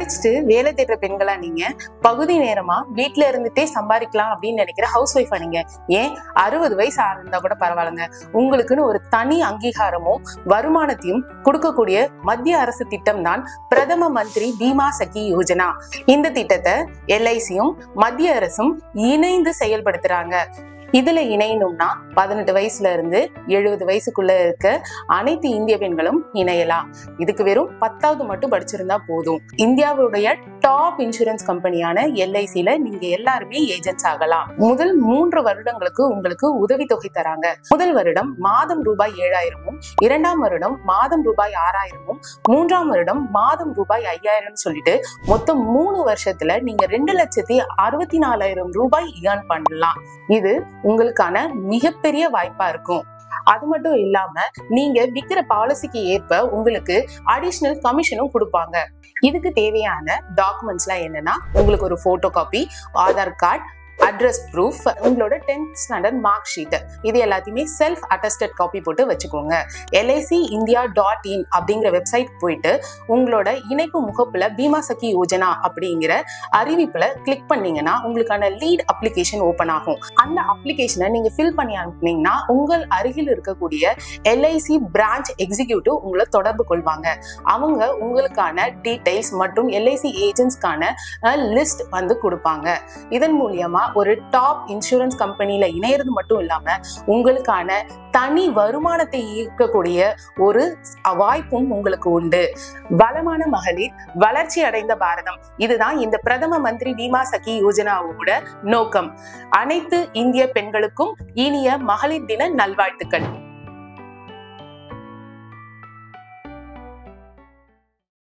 படிச்சுட்டு வேலை தேடுற பெண்களா நீங்க, பகுதி நேரமா வீட்டுல இருந்துட்டே சம்பாதிக்கலாம் அப்படின்னு நினைக்கிற ஹவுஸ் ஒய்ஃபா நீங்க, ஏன் 60 வயசு ஆயிருந்தா கூட பரவாயில்லைங்க, உங்களுக்குன்னு ஒரு தனி அங்கீகாரமும் வருமானத்தையும் கொடுக்கக்கூடிய மத்திய அரசு திட்டம் தான் பிரதம மந்திரி பீமா சகி யோஜனா. இந்த திட்டத்தை LICயும் மத்திய அரசும் இணைந்து செயல்படுத்துறாங்க. இதுல இணையணும்னா 18 வயசுல இருந்து 70 வயசுக்குள்ள இருக்க அனைத்து இந்திய பெண்களும் இணையலாம். இதுக்கு வெறும் 10வது மட்டும் படிச்சிருந்தா போதும். இந்தியாவுடைய டாப் இன்சூரன்ஸ் கம்பெனியான LICல நீங்க எல்லாருமே ஏஜென்ட்ஸ் ஆகலாம். முதல் 3 வருடங்களுக்கு உங்களுக்கு உதவித்தொகை தராங்க. முதல் வருடம் மாதம் ரூபாய் 7000, 2ஆம் வருடம் மாதம் ரூபாய் 6000, 3ஆம் வருடம் மாதம் ரூபாய் 5000 சொல்லிட்டு மொத்தம் 3 வருஷத்துல நீங்க 2,64,000 ரூபாய் ஏர்ன் பண்ணலாம். இது உங்களுக்கான மிகப்பெரிய வாய்ப்பா இருக்கும். அது மட்டும் இல்லாம நீங்க விக்கிற பாலிசிக்கு ஏற்ப உங்களுக்கு அடிஷனல் கமிஷனும் கொடுப்பாங்க. இதுக்கு தேவையான டாக்குமெண்ட்ஸ்லாம் என்னன்னா, உங்களுக்கு ஒரு photo copy, Aadhaar card, address proof, உங்களோட 10th ஸ்டாண்டர்ட் மார்க் ஷீட், இது எல்லாத்தையுமே செல்ஃப் அட்டஸ்டட் காப்பி போட்டு வச்சுக்கோங்க. LICindia.in அப்படிங்கிற வெப்சைட் போயிட்டு உங்களோட இணைப்பு முகப்புல பீமா சகி யோஜனா அப்படிங்கிற அறிவிப்புல கிளிக் பண்ணீங்கன்னா உங்களுக்கான லீட் அப்ளிகேஷன் ஓபன் ஆகும். அந்த அப்ளிகேஷனை நீங்க ஃபில் பண்ணி அனுப்புனீங்கன்னா உங்கள் அருகில் இருக்கக்கூடிய LIC பிரான்ச் எக்ஸிக்யூட்டிவ் உங்களை தொடர்பு கொள்வாங்க. அவங்க உங்களுக்கான டீடைல்ஸ் மற்றும் LIC ஏஜென்ட்ஸ்க்கான லிஸ்ட் வந்து கொடுப்பாங்க. இதன் மூலியமா ஒரு டாப் இன்சூரன்ஸ் கம்பெனில இணையறது மட்டும் இல்லாம உங்களுக்கான தனி வருமானத்தை ஈர்க்கக்கூடிய ஒரு வாய்ப்பும் உங்களுக்கு உண்டு. வளமான மகளிர், வளர்ச்சி அடைந்த பாரதம், இதுதான் இந்த பிரதம மந்திரி பீமா சகி யோஜனாவோட நோக்கம். அனைத்து இந்திய பெண்களுக்கும் இனிய மகளிர் தின நல்வாழ்த்துக்கள்.